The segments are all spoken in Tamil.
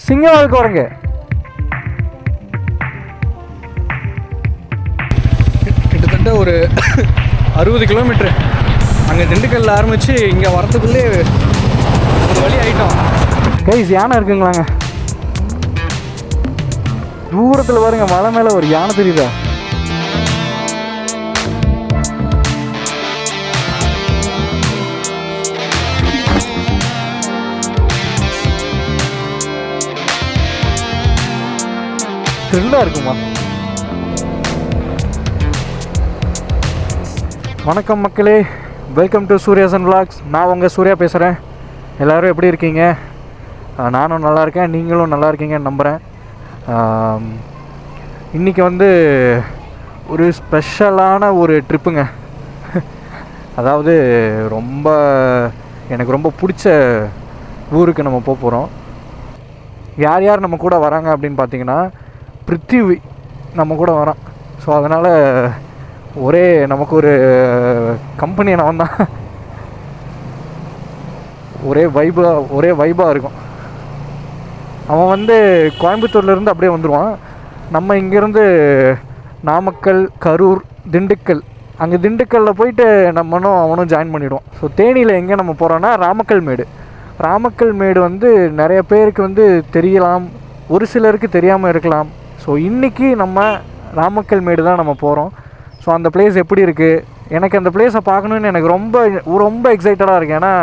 சிங்கவால் குரங்கு. கிட்டத்தட்ட ஒரு 60 கிலோமீட்ரு அங்கே திண்டுக்கல்ல ஆரம்பித்து இங்கே வரத்துக்குள்ளே ஒரு வழி ஆகிட்டோம். கைஸ் யானை இருக்குங்களாங்க தூரத்தில் பாருங்க, மலை மேலே ஒரு யானை தெரியுதா? த்ரில்லாக இருக்குமா? வணக்கம் மக்களே, வெல்கம் டு சூர்யாசன் விலாக்ஸ். நான் உங்கள் சூர்யா பேசுகிறேன். எல்லோரும் எப்படி இருக்கீங்க? நானும் நல்லா இருக்கேன், நீங்களும் நல்லா இருக்கீங்கன்னு நம்புகிறேன். இன்றைக்கி ஒரு ஸ்பெஷலான ஒரு ட்ரிப்புங்க. அதாவது எனக்கு ரொம்ப பிடிச்ச ஊருக்கு நம்ம போக போகிறோம். யார் யார் நம்ம கூட வராங்க அப்படின்னு பார்த்தீங்கன்னா, பிருத்திவி நம்ம கூட வரான். ஸோ அதனால் நமக்கு ஒரு கம்பெனி நான் தான் ஒரே வைபாக இருக்கும். அவன் கோயம்புத்தூர்லேருந்து அப்படியே வந்துடுவான். நம்ம இங்கேருந்து நாமக்கல், கரூர், திண்டுக்கல், அங்கே திண்டுக்கல்லில் போயிட்டு அவனும் ஜாயின் பண்ணிவிடுவான். ஸோ தேனியில் எங்கே நம்ம போகிறோன்னா ராமக்கல் மேடு நிறைய பேருக்கு தெரியலாம், ஒரு சிலருக்கு தெரியாமல் இருக்கலாம். ஸோ இன்றைக்கி நம்ம ராமக்கல் மேடு தான் நம்ம போகிறோம். ஸோ அந்த பிளேஸ் எப்படி இருக்குது, எனக்கு அந்த பிளேஸை பார்க்கணுன்னு எனக்கு ரொம்ப எக்ஸைட்டடாக இருக்கேன். ஏன்னா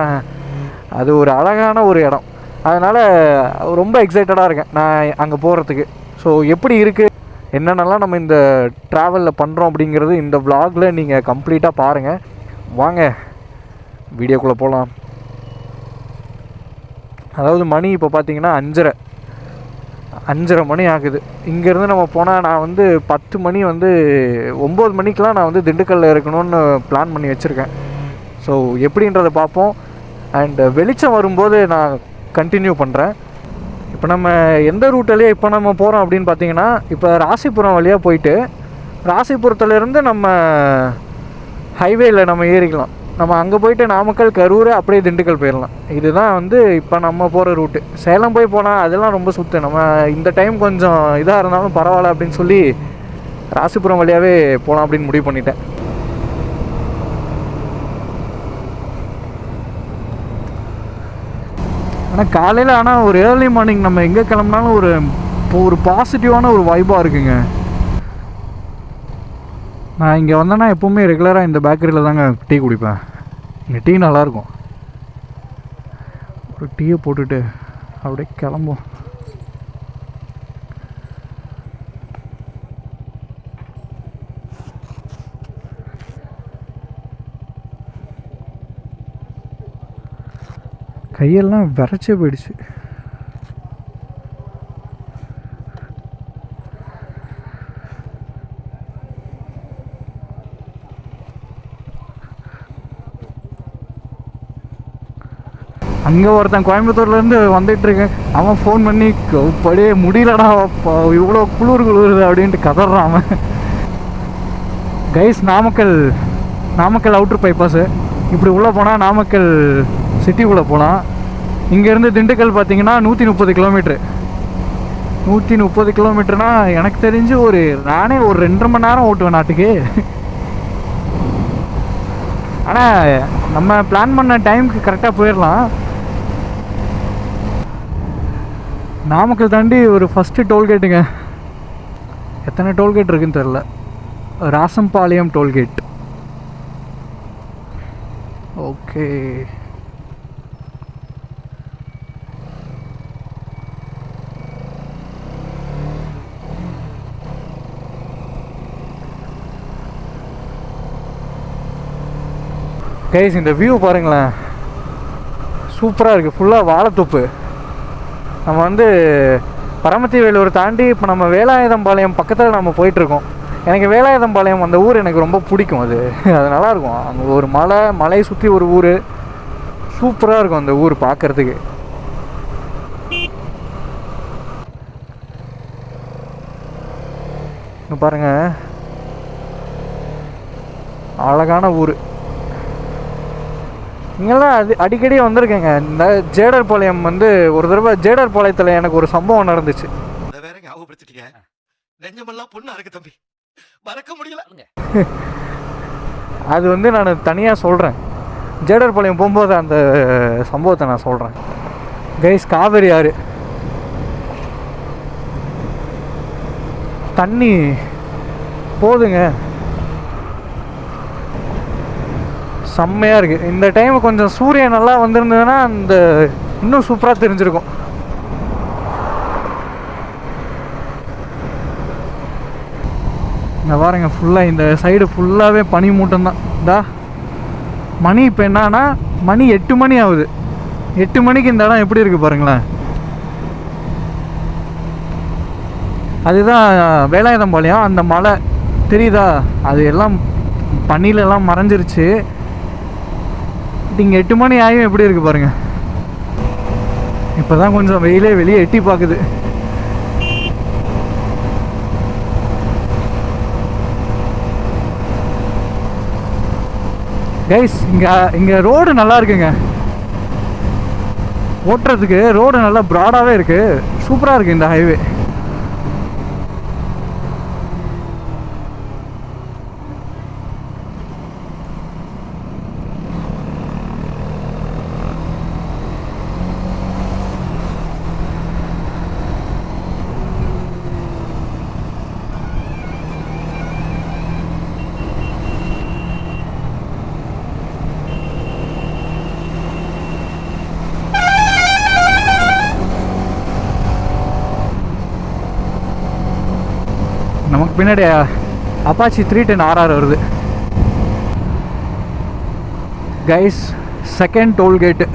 அது ஒரு அழகான ஒரு இடம், அதனால் ரொம்ப எக்ஸைட்டடாக இருக்கேன் நான் அங்கே போகிறதுக்கு. ஸோ எப்படி இருக்குது, என்னென்னலாம் நம்ம இந்த ட்ராவலில் பண்ணுறோம் அப்படிங்கிறது இந்த vlogல நீங்கள் கம்ப்ளீட்டாக பாருங்கள். வாங்க வீடியோக்குள்ளே போகலாம். அதாவது மணி இப்போ பார்த்தீங்கன்னா 5:30 மணி ஆகுது. இங்கேருந்து நம்ம போனால் நான் 10 மணி 9 மணிக்கெலாம் நான் திண்டுக்கல்லில் இருக்கணும்னு பிளான் பண்ணி வச்சுருக்கேன். ஸோ எப்படின்றத பார்ப்போம். அண்டு வெளிச்சம் வரும்போது நான் கண்டினியூ பண்ணுறேன். இப்போ நம்ம எந்த ரூட்டிலே இப்போ நம்ம போகிறோம் அப்படின்னு பார்த்தீங்கன்னா, இப்போ ராசிபுரம் வழியாக போயிட்டு ராசிபுரத்துலேருந்து நம்ம ஹைவேயில் நம்ம ஏறிக்கலாம். நம்ம அங்கே போயிட்டு நாமக்கல், கரூர், அப்படியே திண்டுக்கல் போயிடலாம். இதுதான் இப்போ நம்ம போகிற ரூட்டு. சேலம் போனால் அதெல்லாம் ரொம்ப சுற்று. நம்ம இந்த டைம் கொஞ்சம் இதாக இருந்தாலும் பரவாயில்ல அப்படின்னு சொல்லி ராசிபுரம் வழியாகவே போகலாம் அப்படின்னு முடிவு பண்ணிட்டேன். ஆனால் காலையில் ஒரு ஏர்லி மார்னிங் நம்ம எங்கே கிளம்புனாலும் ஒரு பாசிட்டிவான ஒரு வைபாக இருக்குங்க. நான் இங்கே வந்தேன்னா எப்போவுமே ரெகுலராக இந்த பேக்கரியில் தாங்க டீ குடிப்பேன். இங்கே டீ நல்லாயிருக்கும். ஒரு டீயை போட்டுட்டு அப்படியே கிளம்பும். கையெல்லாம் விரைச்சே போயிடுச்சு. அங்கே ஒருத்தன் கோயம்புத்தூர்லேருந்து வந்துட்டுருக்கேன். அவன் ஃபோன் பண்ணி படியே முடியலடா, இவ்வளோ குளிருது அப்படின்ட்டு கதறான் அவன். கைஸ், நாமக்கல் அவுட்ரு பைபாஸு இப்படி உள்ளே போனால் நாமக்கல் சிட்டிக்குள்ளே போகலாம். இங்கேருந்து திண்டுக்கல் பார்த்தீங்கன்னா 130 கிலோமீட்ரு. 130 கிலோமீட்டர்னா எனக்கு தெரிஞ்சு நானே ஒரு 2.5 மணி நேரம் ஓட்டுவேன் நாட்டுக்கு. ஆனால் நம்ம பிளான் பண்ண டைமுக்கு கரெக்டாக போயிடலாம். நாமக்கல் தாண்டி ஒரு ஃபஸ்ட்டு டோல்கேட்டுங்க. எத்தனை டோல்கேட் இருக்குதுன்னு தெரில. ராசம்பாளையம் டோல்கேட். ஓகே, கைஸ் இந்த வியூ பாருங்களேன், சூப்பராக இருக்குது. ஃபுல்லாக வாழைத்தோப்பு. நம்ம பரமத்தி வேலூர் தாண்டி இப்போ நம்ம வேலாயுதம்பாளையம் பக்கத்தில் நம்ம போயிட்டுருக்கோம். எனக்கு வேலாயுதம்பாளையம் அந்த ஊர் எனக்கு ரொம்ப பிடிக்கும். அது நல்லாயிருக்கும். அங்கே ஒரு மலை சுற்றி ஒரு ஊர், சூப்பராக இருக்கும் அந்த ஊர் பார்க்குறதுக்கு. இங்கே பாருங்கள், அழகான ஊர். இங்கெல்லாம் அடிக்கடி வந்திருக்கேங்க. இந்த ஜேடர் பாளையம் வந்து ஒரு தடவை ஜேடர் பாளையத்தில் எனக்கு ஒரு சம்பவம் நடந்துச்சு. அதை வேற ஞாபகப்படுத்திட்டீங்க. நெஞ்சமெல்லாம் பொண்ணா இருக்கு தம்பி, மறக்க முடியல. அது வந்து நான் தனியாக சொல்கிறேன். ஜேடர் பாளையம் போகும்போது அந்த சம்பவத்தை நான் சொல்கிறேன். கைஸ், காவேரி ஆறு தண்ணி போதுங்க, செம்மையாக இருக்குது. இந்த டைம் கொஞ்சம் சூரியன் நல்லா வந்திருந்ததுன்னா அந்த இன்னும் சூப்பராக தெரிஞ்சிருக்கும். இந்த பாருங்க, ஃபுல்லாக இந்த சைடு ஃபுல்லாகவே பனி மூட்டம் தான். மணி இப்போ என்னன்னா மணி 8 மணி ஆகுது. 8 மணிக்கு இந்த இடம் எப்படி இருக்குது பாருங்களேன். அதுதான் வேலாயுதம்பாளையம். அந்த மலை தெரியுதா, அது எல்லாம் பனியிலெல்லாம் மறைஞ்சிருச்சு. இங்கே 8 மணி ஆகியும் எப்படி இருக்குது பாருங்கள். இப்போ தான் கொஞ்சம் வெயிலே வெளியே எட்டி பார்க்குது. கைஸ், இங்கே ரோடு நல்லா இருக்குங்க. ஓட்டுறதுக்கு ரோடு நல்லா ப்ராடாகவே இருக்குது. சூப்பராக இருக்குது இந்த ஹைவே. நமக்கு பின்னாடி அப்பாச்சி 310 RR வருது. Guys, second tollgate.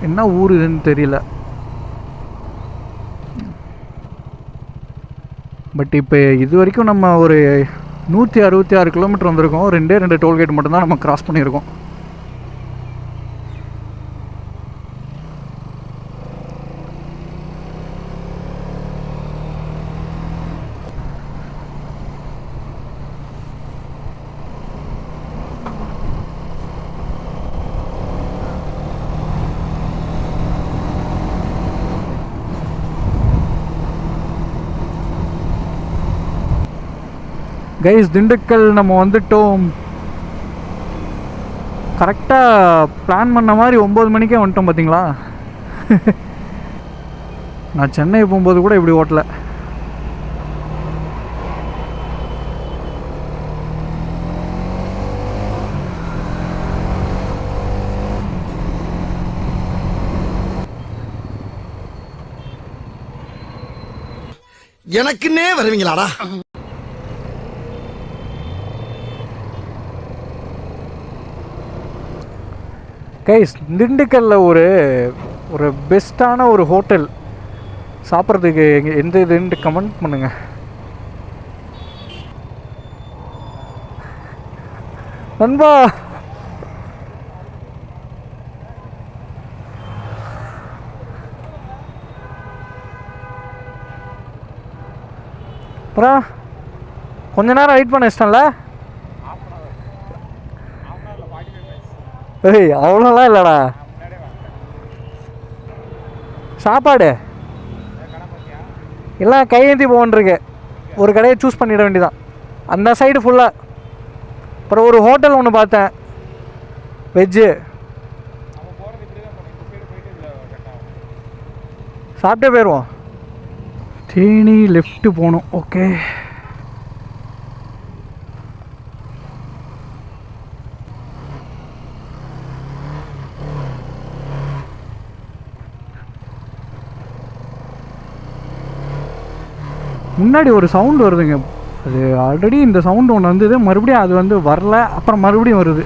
என்ன ஊர் இதுன்னு தெரியல. பட் இப்போ இது வரைக்கும் நம்ம ஒரு 166 கிலோமீட்டர் வந்திருக்கோம். 2 டோல்கேட் மட்டும்தான் நம்ம கிராஸ் பண்ணியிருக்கோம். கைஸ், திண்டுக்கல் நம்ம வந்துட்டோம். கரெக்டாக பிளான் பண்ண மாதிரி 9 மணிக்கே வந்துட்டோம் பார்த்தீங்களா. நான் சென்னை போகும்போது கூட இப்படி ஓட்டல. எனக்குன்னே வருவீங்களாடா. கைஸ், திண்டுக்கல்லில் ஒரு பெஸ்ட்டான ஒரு ஹோட்டல் சாப்பிட்றதுக்கு எந்த இதுன்ட்டு கமெண்ட் பண்ணுங்க. நண்பா, அப்புறம் கொஞ்ச நேரம் வெயிட் பண்ண இஷ்டம்ல. ஏய், அவ்வளோலாம் இல்லைடா. சாப்பாடு எல்லாம் கையேந்தி போகன்றிருக்கு. ஒரு கடையை சூஸ் பண்ணிட வேண்டியதான். அந்த சைடு ஃபுல்லாக. அப்புறம் ஒரு ஹோட்டல் ஒன்று பார்த்தேன், வெஜ்ஜு. சாப்பிட்டே போயிடுவோம். தேனி லெஃப்ட்டு போகணும். ஓகே, முன்னாடி ஒரு சவுண்டு வருதுங்க. அது ஆல்ரெடி இந்த சவுண்டு ஒன்று வந்தது, மறுபடியும் அது வந்து வரல, அப்புறம் மறுபடியும் வருது.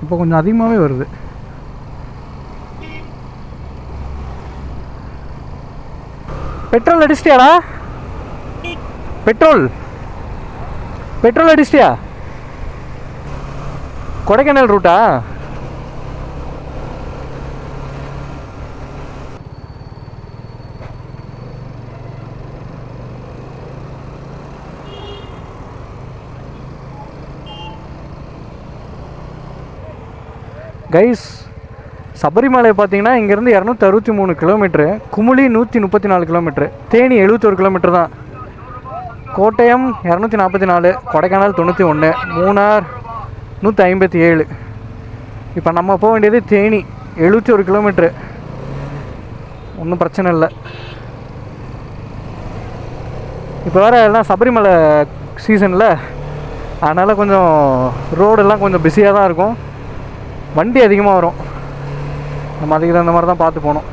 இப்போ கொஞ்சம் அதிகமாகவே வருது. பெட்ரோல் அடிச்சிட்டியாடா? பெட்ரோல் அடிச்சிட்டியா? கொடைக்கானல் ரூட்டா? கைஸ் சபரிமலை பார்த்தீங்கன்னா இங்கேருந்து 263 kilometre, Kumily 134 kilometre, Theni 71 kilometre தான், கோட்டயம் 244, கொடைக்கானல் 91, மூணார் 157. இப்போ நம்ம போக வேண்டியது தேனி 71 கிலோமீட்ரு. ஒன்றும் பிரச்சனை இல்லை. இப்போ வேறு எல்லாம் சபரிமலை சீசனில், அதனால் கொஞ்சம் ரோடெல்லாம் கொஞ்சம் பிஸியாக தான் இருக்கும், வண்டி அதிகமாக வரும். நம்ம அதுக்கு தகுந்த மாதிரி தான் பார்த்து போகணும்.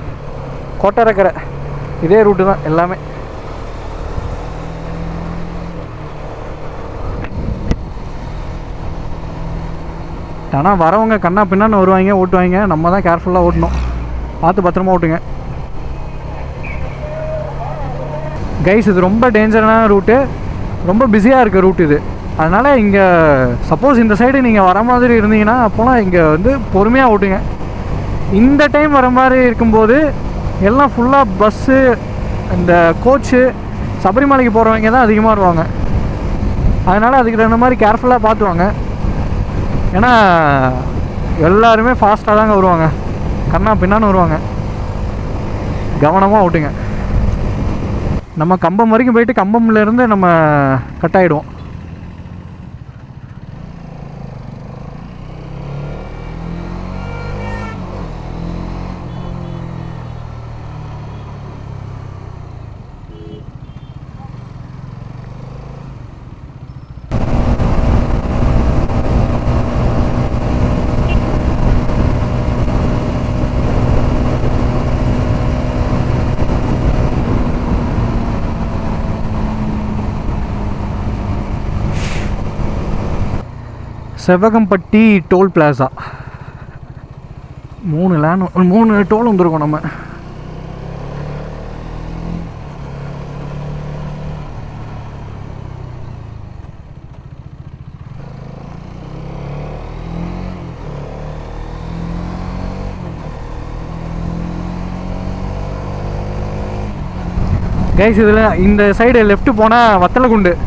கொட்டாரக்கரை இதே ரூட்டு தான் எல்லாமே. ஆனால் வரவங்க கண்ணா பின்னான்னு வருவாங்க, ஓட்டுவாங்க. நம்ம தான் கேர்ஃபுல்லாக ஓட்டணும், பார்த்து பத்திரமா ஓட்டுங்க கைஸ். இது ரொம்ப டேஞ்சரான ரூட்டு, ரொம்ப பிஸியாக இருக்க ரூட் இது. அதனால் இங்கே சப்போஸ் இந்த சைடு நீங்கள் வர மாதிரி இருந்தீங்கன்னா அப்போலாம் இங்கே வந்து பொறுமையாக ஓட்டுங்க. இந்த டைம் வர மாதிரி இருக்கும்போது எல்லாம் ஃபுல்லாக பஸ்ஸு, இந்த கோச்சு, சபரிமலைக்கு போகிறவங்க தான் அதிகமாக வருவாங்க. அதனால் அதுக்கு தகுந்த மாதிரி கேர்ஃபுல்லாக பார்த்துவாங்க. ஏன்னா எல்லாருமே ஃபாஸ்ட்டாக தாங்க வருவாங்க, கண்ணா பின்னான்னு வருவாங்க. கவனமாக ஓட்டுங்க. நம்ம கம்பம் வரைக்கும் போயிட்டு கம்பம்லேருந்து நம்ம கட் ஆகிடுவோம். செவகம்பட்டி டோல் பிளாசா 3 டோல் வந்துருக்கோம் நம்ம. கைஸ் இதில் இந்த சைடு லெஃப்ட் போனால்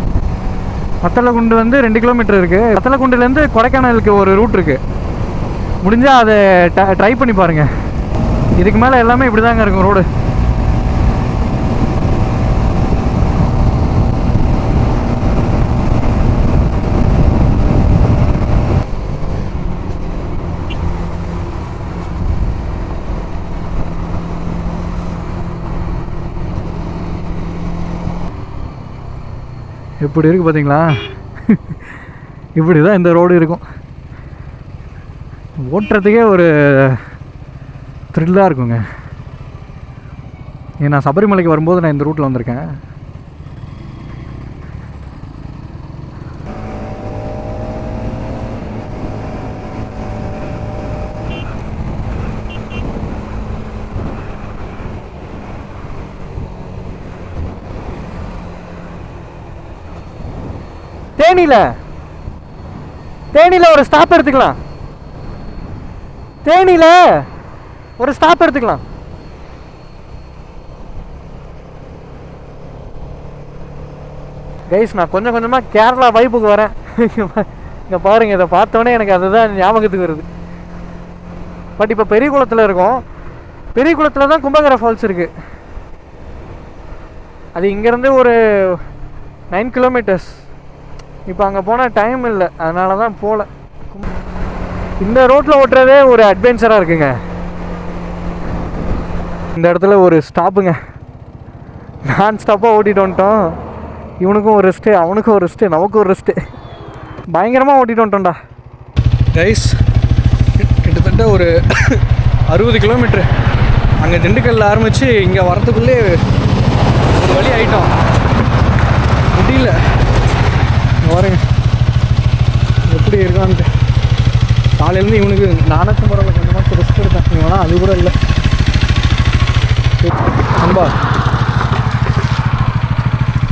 வத்தலகுண்டு வந்து 2 கிலோமீட்டர் இருக்குது. வத்தலகுண்டுலேருந்து கொடைக்கானலுக்கு ஒரு ரூட் இருக்குது. முடிஞ்சால் அதை ட்ரை பண்ணி பாருங்கள். இதுக்கு மேலே எல்லாமே இப்படி தாங்க இருக்கும் ரோடு. எப்படி இருக்குது பார்த்தீங்களா? இப்படி தான் இந்த ரோடு இருக்கும். ஓட்டுறதுக்கே ஒரு த்ரில்லாக இருக்குங்க. நான் சபரிமலைக்கு வரும்போது நான் இந்த ரூட்டில் வந்திருக்கேன். தேனியில் ஒரு ஸ்டாப் எடுத்துக்கலாம். கைஸ் நான் கொஞ்சம் கொஞ்சமாக கேரளா வைப்புக்கு வரேன். இங்கே பாருங்கள், இதை பார்த்தோன்னே எனக்கு அதுதான் ஞாபகத்துக்கு வருது. பட் இப்போ பெரியகுளத்தில் இருக்கோம். பெரியகுளத்தில் தான் கும்பகர ஃபால்ஸ் இருக்குது. அது இங்கேருந்து ஒரு 9 கிலோமீட்டர்ஸ். இப்போ அங்கே போனால் டைம் இல்லை, அதனால தான் போகல. இந்த ரோட்டில் ஓட்டுறதே ஒரு அட்வென்ச்சராக இருக்குங்க. இந்த இடத்துல ஒரு ஸ்டாப்புங்க. நான் ஸ்டாப்பாக ஓட்டிகிட்டு வந்துட்டோம். இவனுக்கும் ஒரு ரெஸ்ட்டு, அவனுக்கும் ஒரு ரெஸ்ட்டு, நமக்கும் ஒரு ரெஸ்ட்டு. பயங்கரமாக ஓட்டிகிட்டு வந்துட்டோம்டா கைஸ். கிட்டத்தட்ட ஒரு 60 கிலோமீட்ரு. அங்கே திண்டுக்கல்ல ஆரம்பித்து இங்கே வரத்துக்குள்ளே ஒரு வழி ஆகிட்டோம். முடியல. வரேங்க எப்படி இருக்கான்ட்டு. காலையிலேருந்து இவனுக்கு நானூற்று முறையில் கொஞ்சமாக ரெஸ்ட் எடுத்தேன். இவனா அது கூட இல்லை. நண்பா,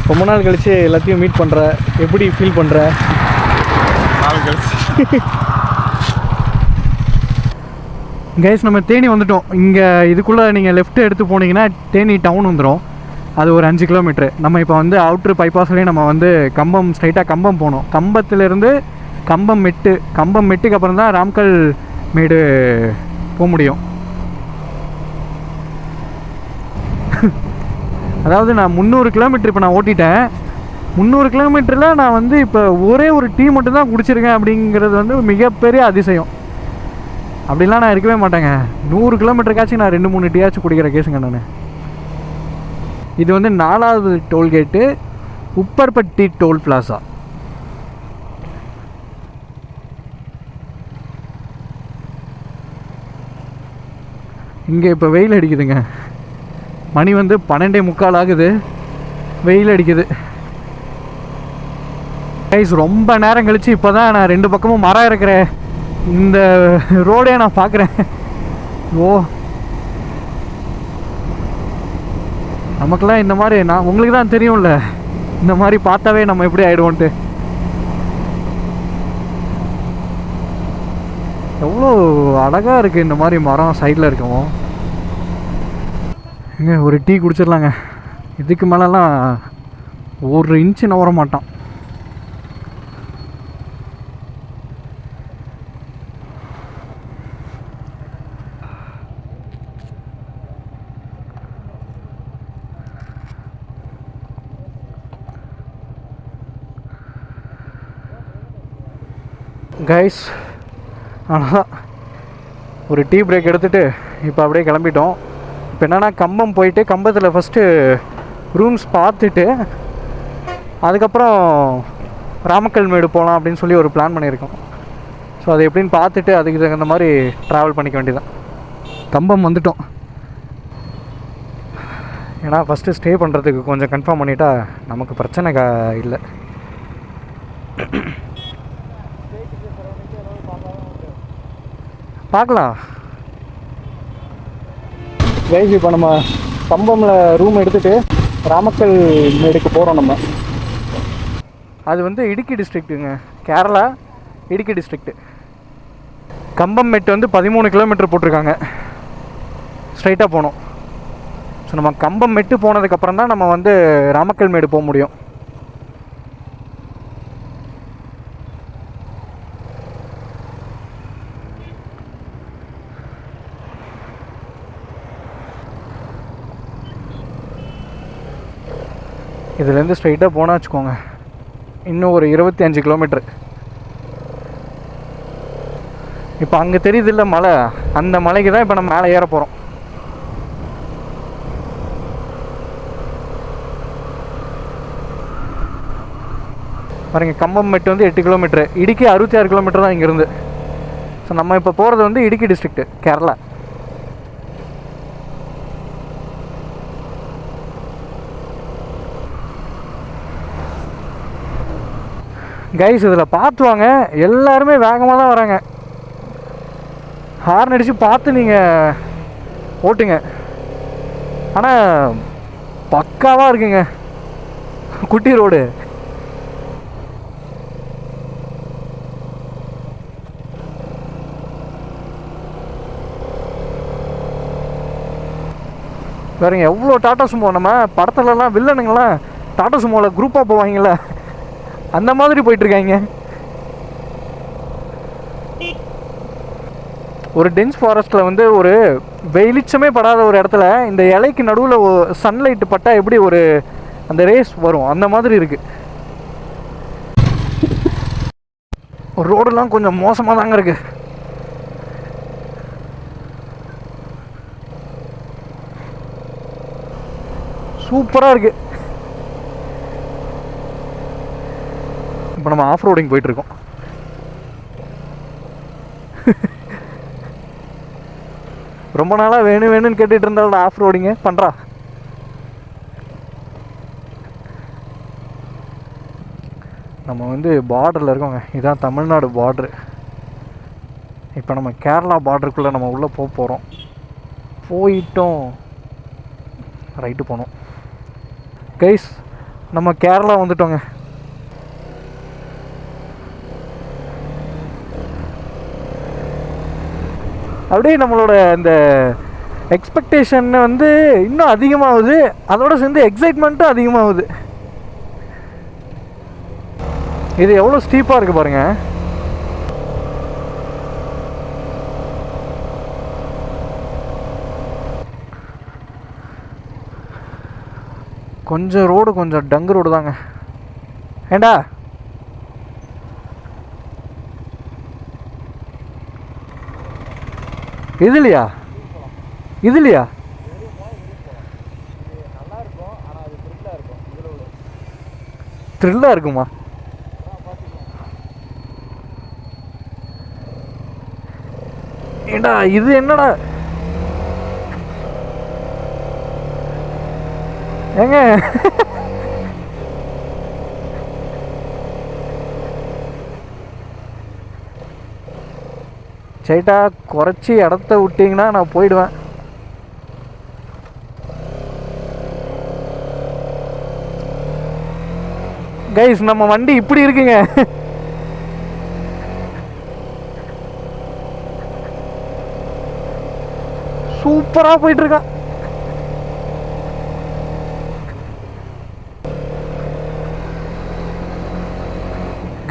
ரொம்ப நாள் கழிச்சு எல்லாத்தையும் மீட் பண்ணுற, எப்படி ஃபீல் பண்ணுற? கைஸ் நம்ம தேனி வந்துட்டோம். இங்கே இதுக்குள்ளே நீங்கள் லெஃப்ட் எடுத்து போனீங்கன்னா தேனி டவுன் வந்துடும். அது ஒரு 5 கிலோமீட்ரு. நம்ம இப்போ வந்து அவுட்ரு பைபாஸ்லேயே நம்ம வந்து கம்பம், ஸ்ட்ரைட்டாக கம்பம் போனோம். கம்பத்துலேருந்து கம்பம் மெட்டுக்கு அப்புறம் தான் ராம்கல் மேடு போக முடியும். அதாவது நான் 300 கிலோமீட்டர் இப்போ நான் ஓட்டிட்டேன். 300 கிலோமீட்டரில் நான் வந்து இப்போ ஒரே ஒரு டீ மட்டும் தான் குடிச்சிருக்கேன் அப்படிங்கிறது வந்து மிகப்பெரிய அதிசயம். அப்படிலாம் நான் இருக்கவே மாட்டேங்க. 100 கிலோமீட்டருக்காச்சும் நான் 2-3 டீயாச்சும் குடிக்கிற கேஸுங்க நான். இது வந்து 4வது டோல்கேட்டு, உப்பர்பட்டி டோல் பிளாசா. இங்கே இப்போ வெயில் அடிக்குதுங்க. மணி வந்து 12:45 ஆகுது. வெயில் அடிக்குது கைஸ். ரொம்ப நேரம் கழிச்சு இப்போ தான் நான் 2 பக்கமும் மரம் இருக்கிற இந்த ரோடே நான் பார்க்குறேன். ஓ, நமக்கெல்லாம் இந்த மாதிரி உங்களுக்கு தான் தெரியும்ல, இந்த மாதிரி பார்த்தாவே நம்ம எப்படி ஆகிடுவோன்ட்டு. எவ்வளோ அழகாக இருக்குது இந்த மாதிரி மரம் சைடில் இருக்கவும். இங்கே ஒரு டீ குடிச்சிடலாங்க. இதுக்கு மேலெலாம் 1 இன்ச்சு நவர மாட்டான். கைஸ், ஆனால் ஒரு டீ பிரேக் எடுத்துகிட்டு இப்போ அப்படியே கிளம்பிட்டோம். இப்போ என்னென்னா கம்பம் போயிட்டு கம்பத்தில் ஃபஸ்ட்டு ரூம்ஸ் பார்த்துட்டு அதுக்கப்புறம் ராமக்கல் மேடு போகலாம் அப்படின்னு சொல்லி ஒரு பிளான் பண்ணியிருக்கோம். ஸோ அது எப்படின்னு பார்த்துட்டு அதுக்கு தகுந்த மாதிரி ட்ராவல் பண்ணிக்க வேண்டியதான். கம்பம் வந்துட்டோம். ஏன்னா ஃபஸ்ட்டு ஸ்டே பண்ணுறதுக்கு கொஞ்சம் கன்ஃபார்ம் பண்ணிட்டா நமக்கு பிரச்சனை இல்லை. பார்க்கலாம் கைஸ். இப்போ நம்ம கம்பமில் ரூம் எடுத்துகிட்டு ராமக்கல் மேடுக்கு போகிறோம். நம்ம அது வந்து இடுக்கி டிஸ்ட்ரிக்ட்டுங்க, கேரளா இடுக்கி டிஸ்ட்ரிக்ட்டு. கம்பம் மெட்டு வந்து 13 கிலோமீட்டர் போட்டிருக்காங்க. ஸ்ட்ரைட்டாக போகணும். ஸோ நம்ம கம்பம் மெட்டு போனதுக்கப்புறம் தான் நம்ம வந்து ராமக்கல் மேடு போக முடியும். இதுலேருந்து ஸ்ட்ரைட்டாக போனால் வச்சுக்கோங்க இன்னும் ஒரு 25 கிலோமீட்ரு. இப்போ அங்கே தெரியுது இல்லை மலை, அந்த மலைக்கு தான் இப்போ நம்ம மேலே ஏற போகிறோம். பாருங்க, கம்பம் மெட்டு வந்து 8 கிலோமீட்ரு, இடுக்கி 66 கிலோமீட்டர் தான் இங்கேருந்து. ஸோ நம்ம இப்போ போகிறது வந்து இடுக்கி டிஸ்ட்ரிக்ட்டு, கேரளா. கைஸ், இதில் பார்த்து வாங்க, எல்லாருமே வேகமாக தான் வராங்க. ஹார்ன் அடித்து பார்த்து நீங்கள் ஓட்டுங்க. ஆனால் பக்காவாக இருக்குங்க குட்டி ரோடு. பாருங்க எவ்வளோ டாட்டா சுமோ. நம்ம படத்துலலாம் வில்லனுங்களாம் டாட்டா சுமோவில் குரூப்பாக போவாங்கள்ல, அந்த மாதிரி போயிட்டுருக்காங்க. ஒரு டென்ஸ் ஃபாரஸ்ட்டில் வந்து ஒரு வெளிச்சமே படாத ஒரு இடத்துல இந்த இலைக்கு நடுவில் சன்லைட்டு பட்டால் எப்படி ஒரு அந்த ரேஸ் வரும், அந்த மாதிரி இருக்குது. ரோடெல்லாம் கொஞ்சம் மோசமாக தாங்க இருக்குது. சூப்பராக இருக்குது. இப்போ நம்ம ஆஃப் ரோடிங் போயிட்டுருக்கோம். ரொம்ப நாளாக வேணும்னு கேட்டுட்டு இருந்தாலும் ஆஃப் ரோடிங்க பண்ணுறா. நம்ம வந்து பார்டரில் இருக்கோங்க. இதான் தமிழ்நாடு பார்ட்ரு. இப்போ நம்ம கேரளா பார்டருக்குள்ளே நம்ம உள்ளே போக போகிறோம். போயிட்டோம் ரைட்டு போனோம். கைஸ், நம்ம கேரளா வந்துட்டோங்க. அப்படியே நம்மளோட அந்த எக்ஸ்பெக்டேஷன் வந்து இன்னும் அதிகமாகுது, அதோடு சேர்ந்து எக்ஸைட்மெண்ட்டும் அதிகமாகுது. இது எவ்வளோ ஸ்டீப்பாக இருக்குது பாருங்கள். கொஞ்சம் ரோடு கொஞ்சம் டங்கு ரோடு தாங்க. ஏண்டா இதுலையா த்ரில்லா இருக்குமா? ஏண்டா இது என்னடா ஏங்க சரிட்டா குறைச்சி இடத்த விட்டிங்கன்னா நான் போயிடுவேன். கைஸ் நம்ம வண்டி இப்படி இருக்குங்க. சூப்பராக போயிட்டு இருக்கான்.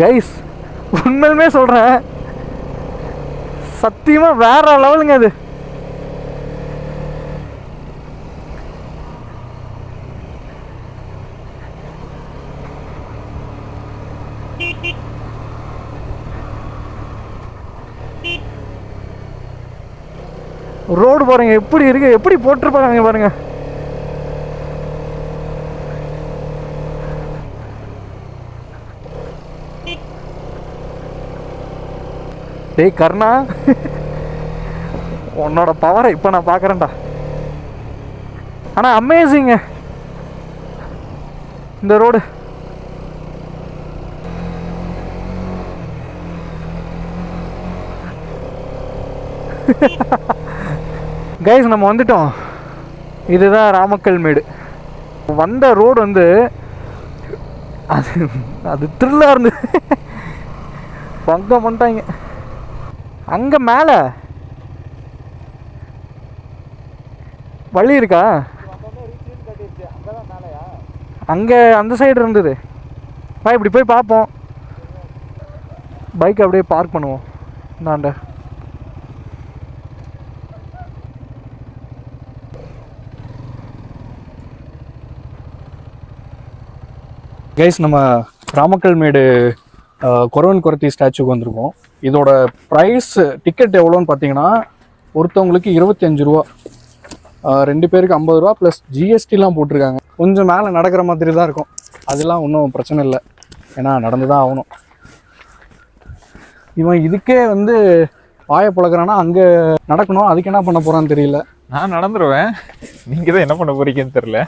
கைஸ் உண்மையுமே சொல்கிறேன், சத்தியமாக வேற லெவலுங்க அது. ரோடு பாருங்க எப்படி இருக்கு, எப்படி போட்டிருப்பாங்க பாருங்க. டேய் கர்ணா, உன்னோட பவரை இப்போ நான் பார்க்குறேன்டா. ஆனால் அமேசிங்க இந்த ரோடு. கைஸ் நம்ம வந்துட்டோம். இதுதான் ராமக்கல் மேடு. வந்த ரோடு வந்து அது த்ரில்லாக இருந்து பங்க பண்ணிட்டாங்க. அங்கே மேலே வழி இருக்கா? அங்கே அந்த சைடு இருந்தது. இப்படி போய் பார்ப்போம். பைக் அப்படியே பார்க் பண்ணுவோம். நான்ட கைஸ் நம்ம ராமக்கல் மேடு குறவன் குறத்தி ஸ்டாச்சுக்கு வந்திருக்கோம். இதோட ப்ரைஸ் டிக்கெட் எவ்வளோன்னு பார்த்தீங்கன்னா ஒருத்தவங்களுக்கு 25 ரூபா, 2 பேருக்கு 50 ரூபா ப்ளஸ் ஜிஎஸ்டிலாம் போட்டிருக்காங்க. கொஞ்சம் மேலே நடக்கிற மாதிரி தான் இருக்கும். அதெல்லாம் ஒன்றும் பிரச்சனை இல்லை, ஏன்னா நடந்து தான் ஆகணும். இவன் இதுக்கே வந்து வாயை பழக்கிறான்னா அங்கே நடக்கணும். அதுக்கு என்ன பண்ண போகிறான்னு தெரியல. நான் நடந்துருவேன், நீங்கள் தான் என்ன பண்ண போறீங்கன்னு தெரியல.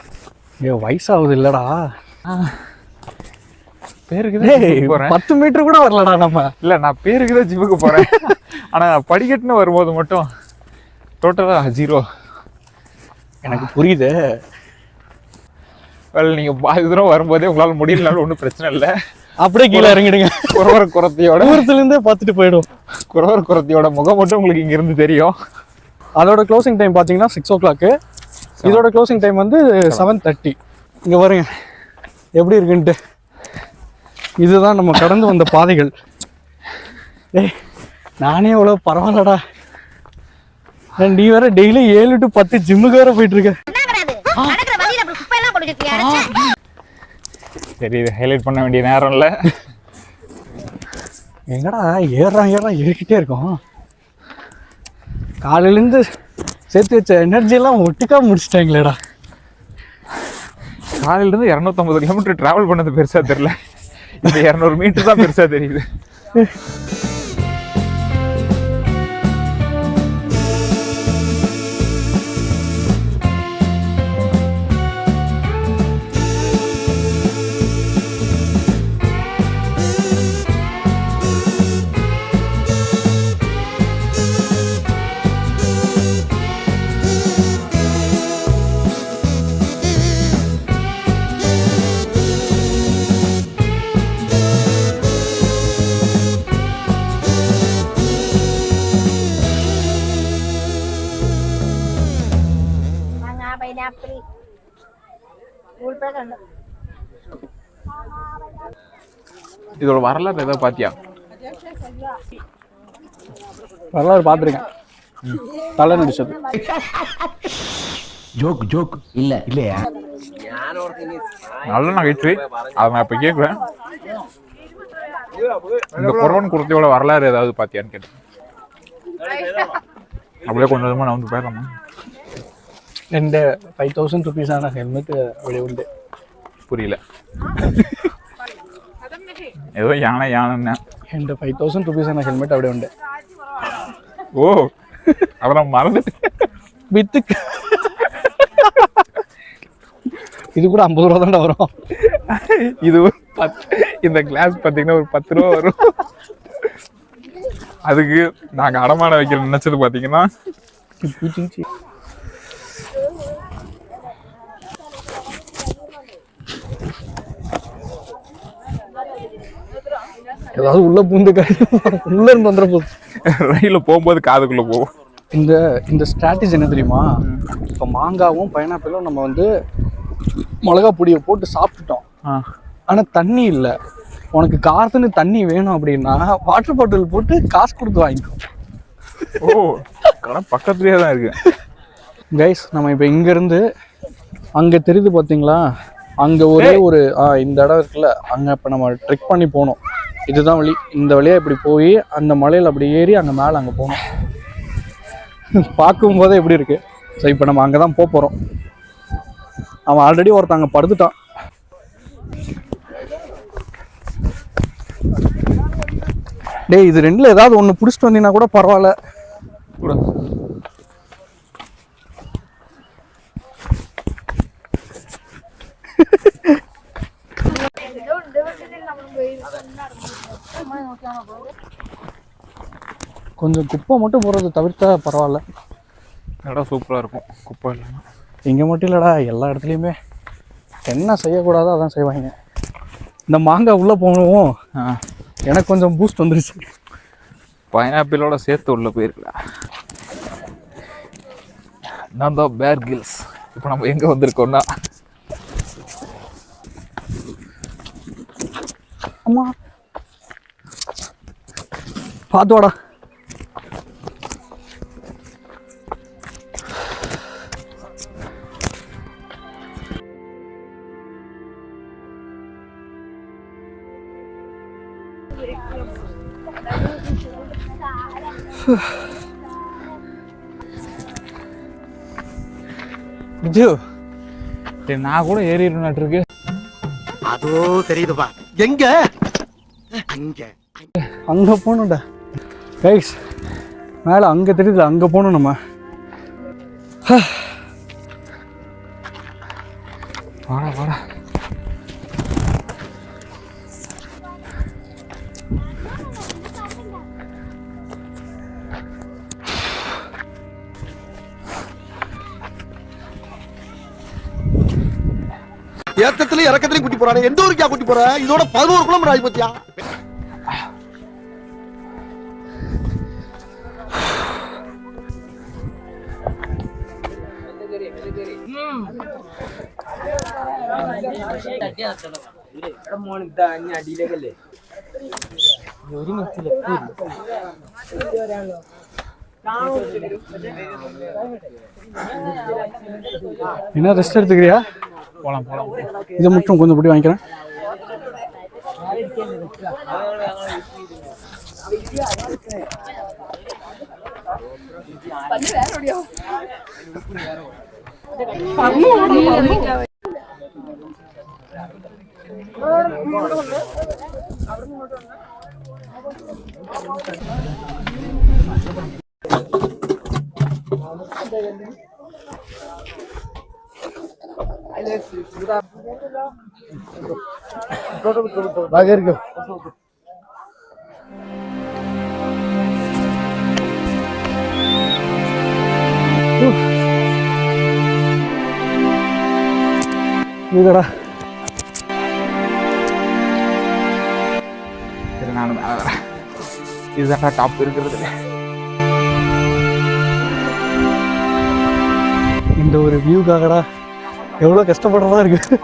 ஏ வயசாகுது இல்லைடா. பேருக்கு தான் போகிறேன். 10 மீட்டர் கூட வரலடா நம்ம. இல்லை நான் பேருக்கு தான் ஜிம்முக்கு போகிறேன். ஆனால் படிக்கட்டுன்னு வரும்போது மட்டும் டோட்டலாக 0. எனக்கு புரியுது. நீங்கள் பாதி தூரம் வரும்போதே உங்களால் முடியலனாலும் ஒன்றும் பிரச்சனை இல்லை, அப்படியே கீழே இறங்கிடுங்க. குறவர் குறத்தியோட தூரத்துலேருந்தே பார்த்துட்டு போயிடும். குறவர் குறத்தியோட முகம் மட்டும் உங்களுக்கு இங்கேருந்து தெரியும். அதோட க்ளோசிங் டைம் பார்த்தீங்கன்னா 6 o'clock. இதோட க்ளோசிங் டைம் வந்து 7:30. இங்கே பாருங்க எப்படி இருக்குன்ட்டு. இதுதான் நம்ம கடந்து வந்த பாதைகள். ஏய் நானே எவ்வளோ பரவாயில்லடா. நீ வேற டெய்லி 7 to 10 ஜிம்முக்கு வேற போயிட்டு இருக்க. சரி, இது ஹைலைட் பண்ண வேண்டிய நேரம் இல்லை. எங்கடா ஏறிக்கிட்டே இருக்கோம். காலையிலேருந்து சேர்த்து வச்ச எனர்ஜியெல்லாம் ஒட்டுக்கா முடிச்சிட்டாங்களேடா. காலையிலேருந்து 250 கிலோமீட்டர் ட்ராவல் பண்ணது பெருசாக தெரியல, இந்த 200 மீட்டர் தான் பெருசாக தெரியுது. இதோட வரலாறு ஏதாவது பாத்தியா? வரலாறு பார்த்துருக்கேன். தலை நடிச்சது ஜோக் இல்லையா? நல்ல நகைச்சுவை. அதை நான் இப்போ கேட்குறேன். இந்த பொறவன் குருத்தியோட வரலாறு ஏதாவது பார்த்தியான்னு கேட்டேன். அப்படியே கொஞ்சம் கொஞ்சமாக நான் வந்து போயிடலாமா? എൻ്റെ 5000 റുപ്പീസാണ് ഹെൽമെറ്റ് അവിടെ ഉണ്ട്. புரியல. ஏதோ யானைன்னு. എൻ്റെ 5000 റുപ്പീസാണ് ഹെൽമെറ്റ് അവിടെ ഉണ്ട്. ஓ, அப்புறம் மறந்துட்டு வித்து இது கூட 50 ரூபா தான் வரும். இது ஒரு 10, இந்த கிளாஸ் பார்த்தீங்கன்னா ஒரு 10 ரூபா வரும். அதுக்கு நாங்கள் அடமான வைக்கிற நினைச்சது பார்த்தீங்கன்னா ஏதாவது உள்ள பூந்து உள்ள இருந்து வந்துட போகுது. ரயிலில் போகும்போது காதுக்குள்ளே போகும். இந்த ஸ்ட்ராட்டஜி என்ன தெரியுமா? இப்போ மாங்காவும் பைனாப்பிளும் நம்ம வந்து மிளகா பொடியை போட்டு சாப்பிட்டுட்டோம். ஆனால் தண்ணி இல்லை. உனக்கு காரத்துன்னு தண்ணி வேணும் அப்படின்னா வாட்டர் பாட்டில் போட்டு காசு கொடுத்து வாங்கிக்கோ. ஓ, கடை பக்கத்துலேயே தான் இருக்கு. கைஸ், நம்ம இப்போ இங்கேருந்து அங்கே தெரியுது பார்த்தீங்களா? அங்கே ஒரே ஒரு இந்த இடம் இருக்குல்ல, அங்கே இப்போ நம்ம ட்ரெக் பண்ணி போகணும். இதுதான் வழி. இந்த வழியாக இப்படி போய் அந்த மலையில் அப்படி ஏறி அங்கே மேலே அங்கே போகணும். பார்க்கும்போதே எப்படி இருக்குது. ஸோ இப்போ நம்ம அங்கே தான் போகிறோம். அவன் ஆல்ரெடி ஒருத்தங்க படுத்துட்டான். டேய், இது ரெண்டில் ஏதாவது ஒன்று பிடிச்சிட்டு வந்தீங்கன்னா கூட பரவாயில்ல. கூட கொஞ்சம் குப்பை மட்டும் போடுறது தவிர்த்தா பரவாயில்ல. இடம் சூப்பராக இருக்கும் குப்பை இல்லைன்னா. இங்கே மட்டும் இல்லைடா, எல்லா இடத்துலையுமே என்ன செய்யக்கூடாதோ அதான் செய்வாங்க. இந்த மாங்காய் உள்ளே போகணும். எனக்கு கொஞ்சம் பூஸ்ட் வந்துருச்சு. பைனாப்பிளோட சேர்த்து உள்ள போயிருக்கல. நான் தான் பேர் கில்ஸ். இப்போ நம்ம எங்கே வந்திருக்கோம்னா, அம்மா பார்த்துவாடா. நான் கூட ஏறிடுனாட்டு இருக்கு. அதோ தெரியுதுப்பா. எங்க? அங்க அங்கே போகணும்டா கைஸ். மேலே அங்கே தெரியுது, அங்கே போகணும் நம்ம. வாடா வாடா. ஏத்தத்திலயும் இறக்கத்திலயும் கூட்டி போறானே. எந்த ஊருக்கா கூட்டி போற? இதோட 11 கிலோமீட்டர் ஆகி போச்சியா? என்ன ரெஸ்ட் எடுத்துக்கிறியா? போகலாம் போகலாம். இதை மட்டும் கொஞ்சம் இப்படி வாங்கிக்கிறேன். இதுடா நானும் இதுதான் டாப் இருக்கிறது. இந்த ஒரு வியூக்காகடா எவ்வளோ கஷ்டப்படுறதா இருக்கு.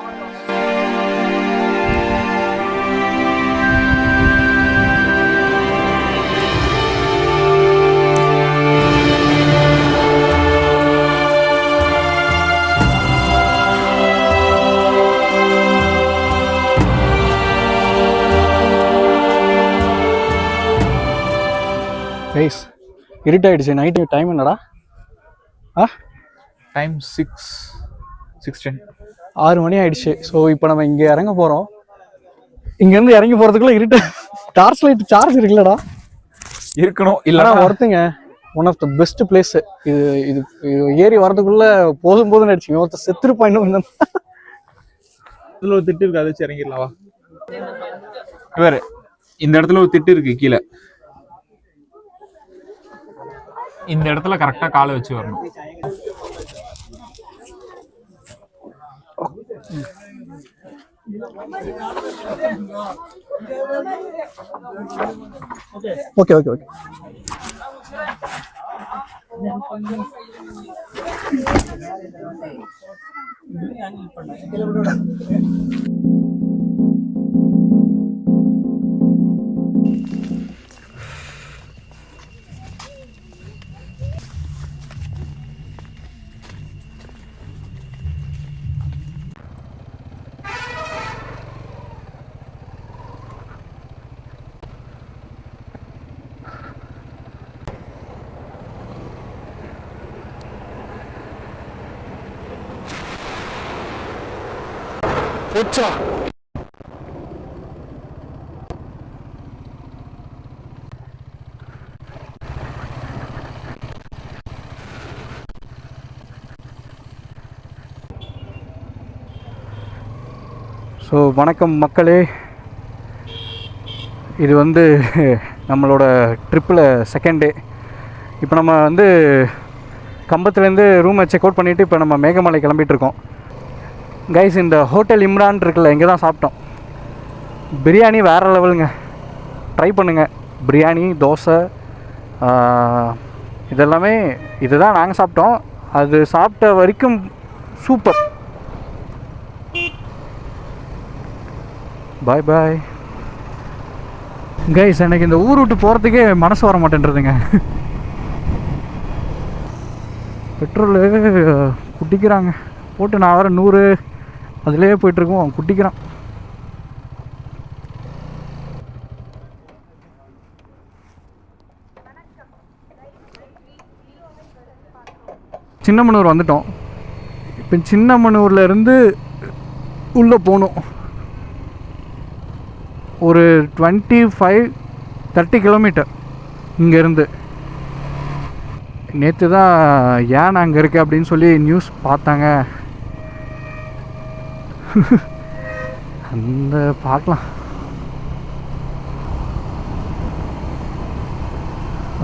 கைஸ் இருட்டாயிடுச்சு. நைட்டு டைம் என்னடா? டைம் 6:10. 6 மணி ஆயிடுச்சு. ஸோ இப்போ நம்ம இங்கே இறங்க போகிறோம். இங்கேருந்து இறங்கி போகிறதுக்குள்ள இருட்டு. டார்ச் லைட் சார்ஜ் இருக்குல்லடா? இருக்கணும். இல்லைனா இல்லைனா ஒருத்தங்க one of the best place இது. இது ஏறி வரதுக்குள்ள போதும் ஆயிடுச்சு. ஒருத்தர் செத்துருப்பான் இன்னும். இதுல ஒரு திட்டு இருக்கு, அதை வச்சு இறங்கிடலாவா? வேற இந்த இடத்துல ஒரு திட்டு இருக்கு கீழே. இந்த இடத்துல கரெக்டா காலை வச்சு வரணும். Okay okay okay. போச்சா? ஸோ வணக்கம் மக்களே. இது வந்து நம்மளோட ட்ரிப்பில் செகண்ட் டே. இப்போ நம்ம வந்து கம்பத்துலேருந்து ரூமை செக் அவுட் பண்ணிவிட்டு இப்போ நம்ம மேகமலை கிளம்பிகிட்ருக்கோம். கைஸ், இந்த ஹோட்டல் இம்ரான் இருக்குல்ல, இங்கே தான் சாப்பிட்டோம். பிரியாணி வேறு லெவலுங்க. ட்ரை பண்ணுங்கள். பிரியாணி, தோசை, இதெல்லாமே இதுதான் நாங்கள் சாப்பிட்டோம். அது சாப்பிட்ட வரைக்கும் சூப்பர். பாய் பாய் கைஸ். எனக்கு இந்த ஊர் விட்டு போகிறதுக்கே மனசு வர மாட்டேன்றதுங்க. பெட்ரோலு குட்டிக்கிறாங்க போட்டு. நான் வேறு 100 அதுலேயே போயிட்டுருக்கோம். குட்டிக்கிறான். சின்னமனூர் வந்துட்டோம். இப்போ சின்னமனூர்லேருந்து உள்ளே போகணும். ஒரு 25-30 கிலோமீட்டர் இங்கேருந்து. நேற்று தான் ஏன் அங்கே இருக்குது அப்படின்னு சொல்லி நியூஸ் பார்த்தாங்க. அந்த பார்க்கலாம்.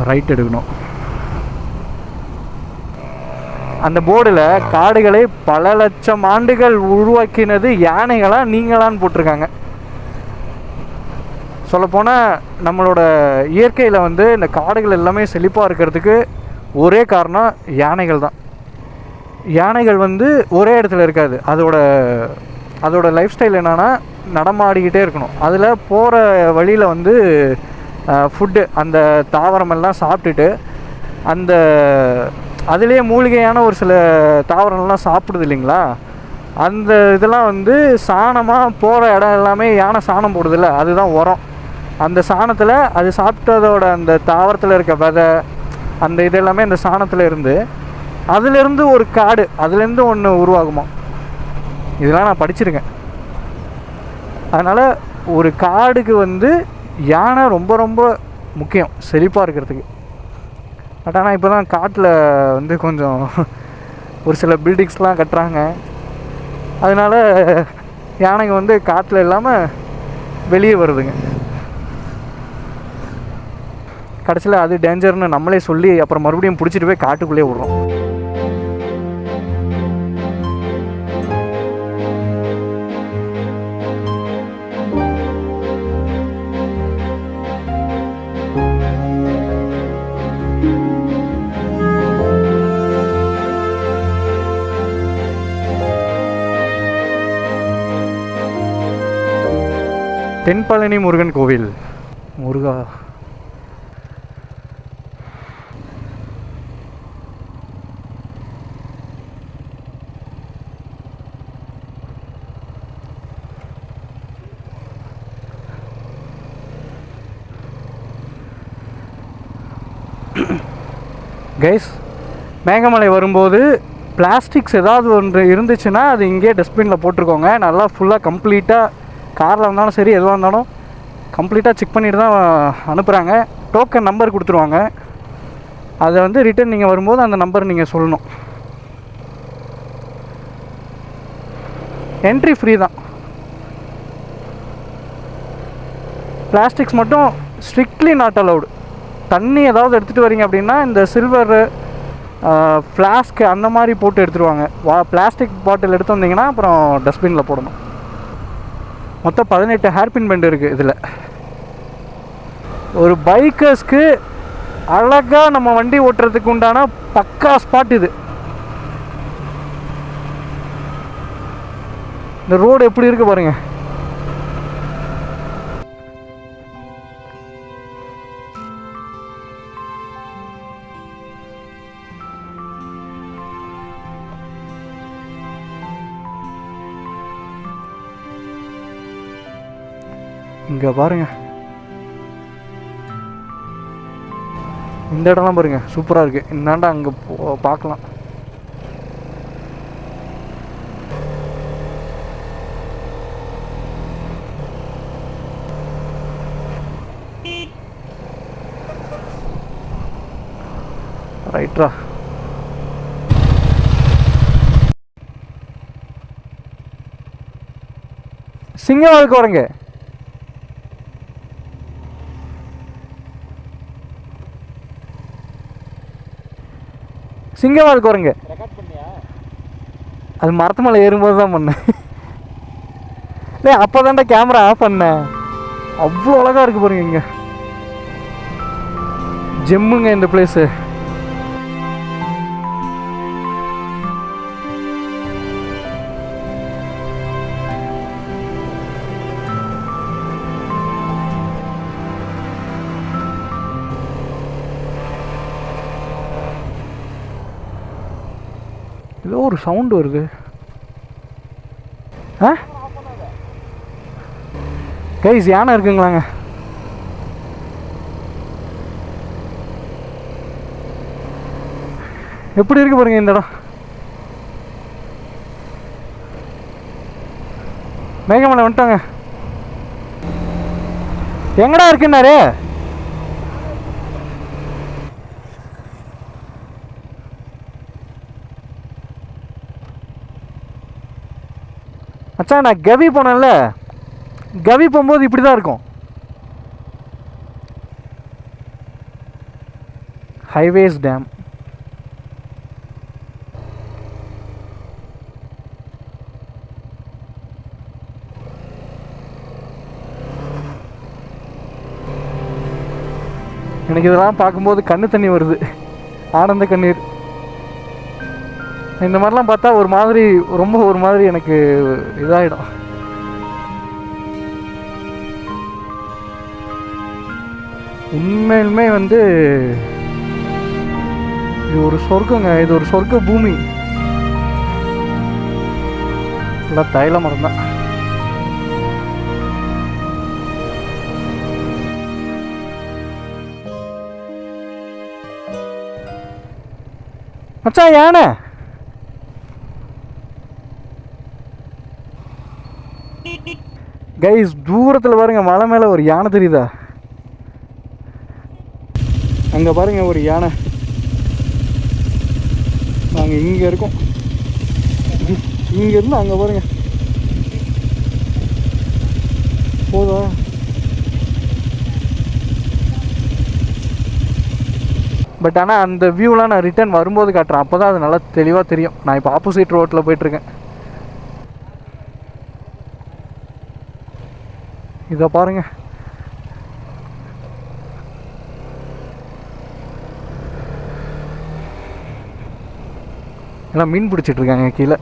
ரைட் எடுக்கணும். அந்த போர்டில் காடுகளை பல லட்சம் ஆண்டுகள் உருவாக்கினது யானைகளா நீங்களான்னு போட்டிருக்காங்க. சொல்லப்போனால் நம்மளோட இயற்கையில் வந்து இந்த காடுகள் எல்லாமே செழிப்பாக இருக்கிறதுக்கு ஒரே காரணம் யானைகள் தான். யானைகள் வந்து ஒரே இடத்துல இருக்காது. அதோட லைஃப் ஸ்டைல் என்னென்னா நடமாடிக்கிட்டே இருக்கணும். அதில் போகிற வழியில் வந்து ஃபுட்டு, அந்த தாவரமெல்லாம் சாப்பிட்டுட்டு அந்த அதிலே மூலிகையான ஒரு சில தாவரங்கள்லாம் சாப்பிடுது இல்லைங்களா? அந்த இதெல்லாம் வந்து சாணமாக போகிற இடம் எல்லாமே யானை சாணம் போடுதில்ல, அதுதான் உரம். அந்த சாணத்தில் அது சாப்பிட்டதோட அந்த தாவரத்தில் இருக்க விதை, அந்த இதெல்லாமே அந்த சாணத்தில் இருந்து அதிலேருந்து ஒரு காடு, அதுலேருந்து ஒன்று உருவாகுமா. இதெல்லாம் நான் படிச்சிருக்கேன். அதனால் ஒரு காடுக்கு வந்து யானை ரொம்ப ரொம்ப முக்கியம் செழிப்பாக இருக்கிறதுக்கு. பட் ஆனால் இப்போ தான் காட்டில் வந்து கொஞ்சம் ஒரு சில பில்டிங்ஸ்லாம் கட்டுறாங்க. அதனால் யானைங்க வந்து காட்டில் இல்லாமல் வெளியே வருதுங்க. கடைசியில் அது டேஞ்சர்னு நம்மளே சொல்லி அப்புறம் மறுபடியும் பிடிச்சிட்டு போய் காட்டுக்குள்ளே விட்றோம். தென்பழனி முருகன் கோவில். முருகா, கைஸ், மேகமலை வரும்போது பிளாஸ்டிக்ஸ் ஏதாவது ஒன்று இருந்துச்சுன்னா அது இங்கேயே டஸ்ட்பினில் போட்டிருக்கோங்க. நல்லா ஃபுல்லாக கம்ப்ளீட்டாக காரில் இருந்தாலும் சரி எதுவாக இருந்தாலும் கம்ப்ளீட்டாக செக் பண்ணிட்டு தான் அனுப்புகிறாங்க. டோக்கன் நம்பர் கொடுத்துருவாங்க. அதை வந்து ரிட்டன் நீங்கள் வரும்போது அந்த நம்பர் நீங்கள் சொல்லணும். என்ட்ரி ஃப்ரீ தான். பிளாஸ்டிக்ஸ் மட்டும் ஸ்ட்ரிக்ட்லி நாட் அலவுடு. தண்ணி ஏதாவது எடுத்துகிட்டு வரீங்க அப்படின்னா இந்த சில்வரு ஃப்ளாஸ்க்கு அந்த மாதிரி போட்டு எடுத்துருவாங்க. பிளாஸ்டிக் பாட்டில் எடுத்து வந்தீங்கன்னா அப்புறம் டஸ்ட்பினில் போடணும். மொத்தம் 18 ஹேர்பின் பெண்ட் இருக்குது இதில். ஒரு பைக்கர்ஸ்க்கு அழகாக நம்ம வண்டி ஓட்டுறதுக்கு உண்டான பக்கா ஸ்பாட் இது. இந்த ரோடு எப்படி இருக்கு பாருங்க. இங்க பாருங்க, இந்த இடம்லாம் பாருங்க சூப்பராக இருக்குது. இந்தாண்டா அங்கே பார்க்கலாம். ரைட்ரா. சிங்கவாலுக்கு வரங்க. சிங்கவாலுக்கு வரங்க. அது மரத்து மேலே ஏறும்போது தான் பண்ணேன். இல்லை அப்போ தான்டா கேமரா ஆஃப் பண்ணேன். அவ்வளோ அழகாக இருக்குது பாருங்க. இங்கே ஜெம்முங்க இந்த பிளேஸு. ஏதோ ஒரு சவுண்டு வருது. ஆ கைஸ், யானை இருக்குங்களாங்க. எப்படி இருக்கு பாருங்க இந்த இடம். மேகமலை வந்துட்டாங்க. எங்கடா இருக்குன்னாரு? அச்சா, நான் கவி போனேன்ல, கவி போகும்போது இப்படி தான் இருக்கும். ஹைவேஸ் டேம். எனக்கு இதெல்லாம் பார்க்கும்போது கண்ணு தண்ணி வருது, ஆனந்த கண்ணீர். இந்த மாதிரிலாம் பார்த்தா ஒரு மாதிரி, ரொம்ப ஒரு மாதிரி எனக்கு இதாகிடும். உண்மையிலுமே வந்து இது ஒரு சொர்க்கங்க. இது ஒரு சொர்க்க பூமி. ஃபுல்லாக தைல மரம் தான். மச்சான், யானை. கைஸ், தூரத்தில் பாருங்க, மலை மேலே ஒரு யானை தெரியுதா? அங்கே பாருங்க ஒரு யானை. நாங்கள் இங்கே இருக்கோம். இங்கேருந்து அங்கே பாருங்க போதா. பட் ஆனால் அந்த வியூலாம் நான் ரிட்டர்ன் வரும்போது காட்டுறேன். அப்போ தான் அது நல்லா தெளிவாக தெரியும். நான் இப்போ ஆப்போசிட் ரோட்டில் போயிட்டுருக்கேன். இதை பாருங்க. எல்லாம் மீன் பிடிச்சிட்டு இருக்காங்க கீழே.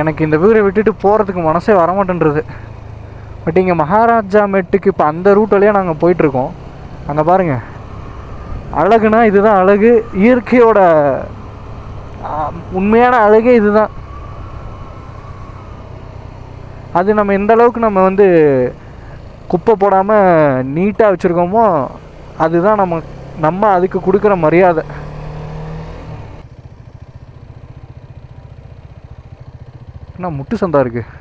எனக்கு இந்த வீரை விட்டுட்டு போகிறதுக்கு மனசே வரமாட்டேன்றது. பட் இங்கே மகாராஜா மெட்டுக்கு இப்போ அந்த ரூட் வழியாக நாங்கள் போயிட்டுருக்கோம். அங்கே பாருங்கள், அழகுனா இதுதான் அழகு. இயற்கையோட உண்மையான அழகே இதுதான். அது நம்ம எந்த அளவுக்கு நம்ம வந்து குப்பை போடாமல் நீட்டாக வச்சுருக்கோமோ அதுதான் நம்ம அதுக்கு கொடுக்குற மரியாதை. என்ன முட்டு சந்தா இருக்குது?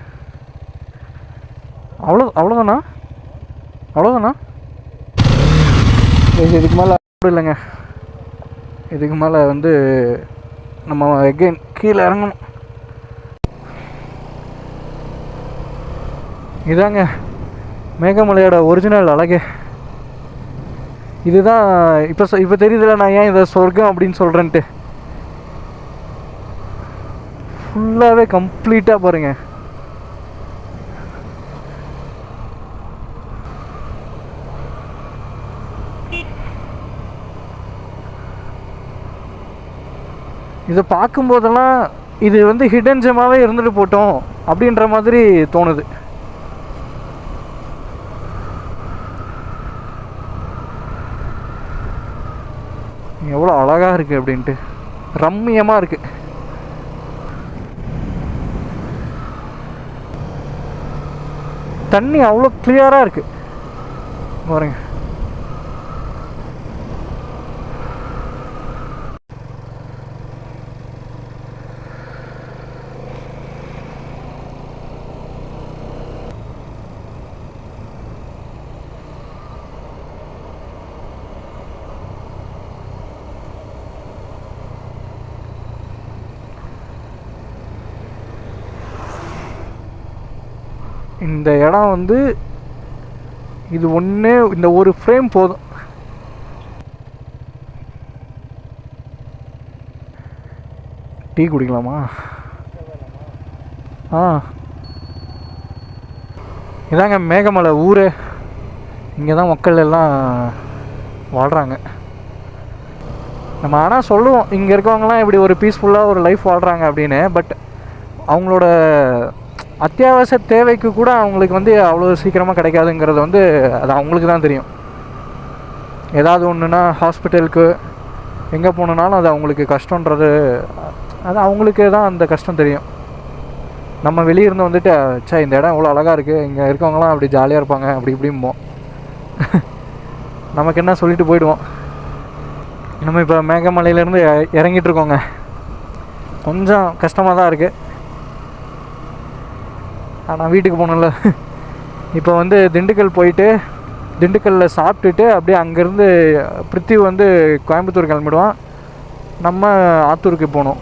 அவ்வளோதானா? இதுக்கு மேலே இல்லைங்க. இதுக்கு மேலே வந்து நம்ம எகெயின் கீழே இறங்கணும். இதாங்க மேகமலையோட ஒரிஜினல் அழகே. இதுதான் இப்போ தெரியுதுல நான் ஏன் இதை சொர்க்கம் அப்படின்னு சொல்கிறேன்ட்டு. ஃபுல்லாகவே கம்ப்ளீட்டாக பாருங்க. இதை பார்க்கும்போதெல்லாம் இது வந்து ஹிடன் ஜெமாவே இருந்துட்டு போட்டோம் அப்படின்ற மாதிரி தோணுது. எவ்வளோ அழகாக இருக்குது அப்படின்ட்டு, ரம்மியமாக இருக்குது. தண்ணி அவ்வளோ கிளியராக இருக்குது பாருங்க. இந்த இடம் வந்து இது ஒன்று, இந்த ஒரு ஃப்ரேம் போதும். டீ குடிக்கலாமா? இதாங்க மேகமலை ஊர். இங்கே தான் மக்கள் எல்லாம் வாழ்கிறாங்க. நம்ம ஆனால் சொல்லுவோம் இங்கே இருக்கவங்களாம் இப்படி ஒரு பீஸ்ஃபுல்லாக ஒரு லைஃப் வாழ்கிறாங்க அப்படின்னு. பட் அவங்களோட அத்தியாவசிய தேவைக்கு கூட அவங்களுக்கு வந்து அவ்வளோ சீக்கிரமாக கிடைக்காதுங்கிறது வந்து அது அவங்களுக்கு தான் தெரியும். ஏதாவது ஒன்றுனா ஹாஸ்பிட்டலுக்கு எங்கே போகணுன்னாலும் அது அவங்களுக்கு கஷ்டன்றது அது அவங்களுக்கே தான் அந்த கஷ்டம் தெரியும். நம்ம வெளியே இருந்து வந்துட்டு இந்த இடம் இவ்வளோ அழகாக இருக்குது, இங்கே இருக்கவங்களாம் அப்படி ஜாலியாக இருப்பாங்க அப்படி இப்படிம்போம். நமக்கு என்ன சொல்லிட்டு போயிடுவோம். நம்ம இப்போ மேகமலையிலேருந்து இறங்கிட்டு இருக்கோங்க. கொஞ்சம் கஷ்டமாக தான் இருக்குது. ஆனால் வீட்டுக்கு போகணும்ல. இப்போ வந்து திண்டுக்கல் போயிட்டு திண்டுக்கல்லில் சாப்பிட்டுட்டு அப்படியே அங்கேருந்து பிருத்திவி வந்து கோயம்புத்தூர் கிளம்பிடுவான். நம்ம ஆத்தூருக்கு போகணும்.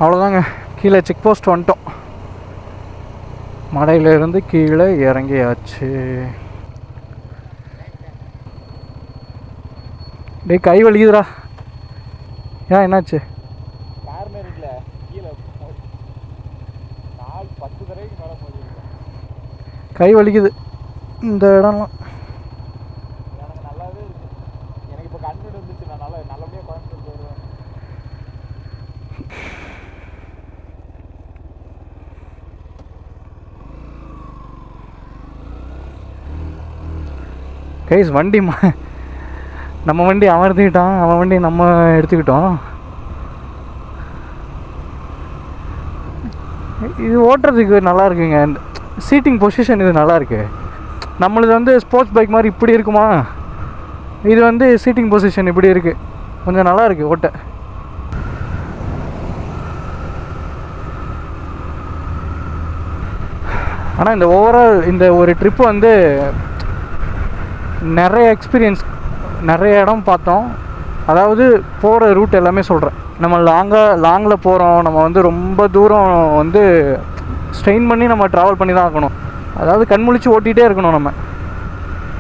அவ்வளோதாங்க, கீழே செக் போஸ்ட் வந்துட்டோம். மலையிலேருந்து கீழே இறங்கியாச்சு. டேய் கை வலிக்குதுடா. ஏன் என்னாச்சு? கை வலிக்குது இந்த இடம்லாம். கைஸ் வண்டி நம்ம வண்டி அமர்த்திக்கிட்டான், அவன் வண்டி நம்ம எடுத்துக்கிட்டோம். இது ஓட்டுறதுக்கு நல்லா இருக்குங்க. சீட்டிங் பொசிஷன் இது நல்லா இருக்கு. நம்மளது வந்து ஸ்போர்ட்ஸ் பைக் மாதிரி இப்படி இருக்குமா, இது வந்து சீட்டிங் பொசிஷன் இப்படி இருக்கு. கொஞ்சம் நல்லா இருக்கு ஓட்ட. ஆனால் இந்த ஓவரால் இந்த ஒரு ட்ரிப்பு வந்து நிறைய எக்ஸ்பீரியன்ஸ், நிறைய இடம் பார்த்தோம். அதாவது போகிற ரூட் எல்லாமே சொல்கிறேன். நம்ம லாங்கில் போகிறோம், நம்ம வந்து ரொம்ப தூரம் வந்து ஸ்ட்ரெயின் பண்ணி நம்ம ட்ராவல் பண்ணி தான் ஆகணும். அதாவது கண்முழிச்சு ஓட்டிகிட்டே இருக்கணும் நம்ம.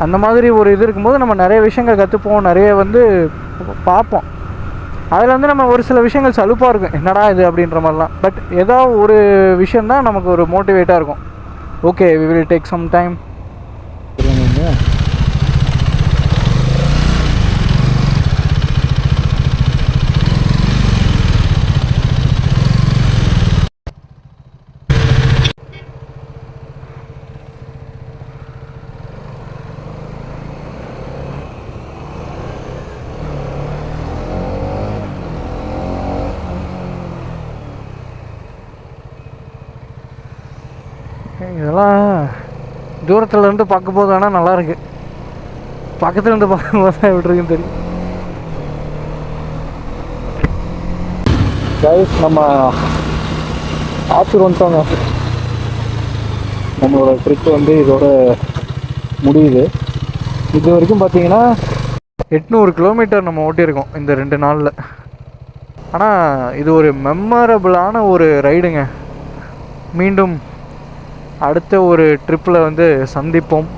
அந்த மாதிரி ஒரு இது இருக்கும்போது நம்ம நிறைய விஷயங்கள் கற்றுப்போம், நிறைய வந்து பார்ப்போம். அதில் வந்து நம்ம ஒரு சில விஷயங்கள் சலுப்பாக இருக்கும், என்னடா இது அப்படின்ற மாதிரிலாம். பட் ஏதோ ஒரு விஷயந்தான் நமக்கு ஒரு மோட்டிவேட்டாக இருக்கும். Okay, we will take some time. இதெல்லாம் தூரத்தில் இருந்து பார்க்கும்போது வேணால் நல்லாயிருக்கு, பக்கத்தில் இருந்து பார்க்கும்போது தான் எப்படி இருக்குன்னு தெரியும். கைஸ் நம்ம ஆத்தூர் வந்துட்டோங்க. நம்மளோட ட்ரிப் வந்து இதோட முடியுது. இது வரைக்கும் பார்த்தீங்கன்னா 800 கிலோமீட்டர் நம்ம ஓட்டியிருக்கோம் இந்த 2 நாளில். ஆனால் இது ஒரு மெமரபிளான ஒரு ரைடுங்க. மீண்டும் அடுத்த ஒரு ட்ரிப்பில் வந்து சந்திப்போம்.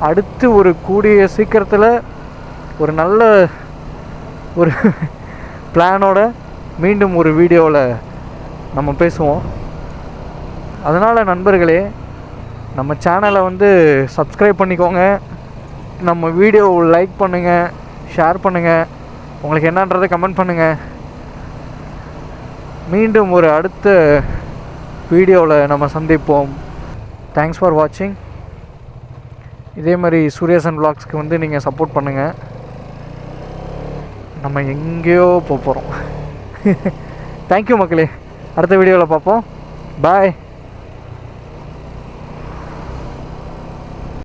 அடுத்து ஒரு கூடிய சீக்கிரத்தில் ஒரு நல்ல ஒரு பிளானோட மீண்டும் ஒரு வீடியோவில் நம்ம பேசுவோம். அதனால் நண்பர்களே, நம்ம சேனலை வந்து சப்ஸ்கிரைப் பண்ணிக்கோங்க, நம்ம வீடியோவை லைக் பண்ணுங்கள், ஷேர் பண்ணுங்கள், உங்களுக்கு என்னன்றதை கமெண்ட் பண்ணுங்கள். மீண்டும் ஒரு அடுத்த வீடியோவில் நம்ம சந்திப்போம். தேங்க்ஸ் ஃபார் வாட்சிங். இதே மாதிரி சூர்யாசன் vlogsக்கு வந்து நீங்கள் சப்போர்ட் பண்ணுங்கள். நம்ம எங்கேயோ போகிறோம். தேங்க்யூ மக்களே, அடுத்த வீடியோவில் பார்ப்போம். பாய்.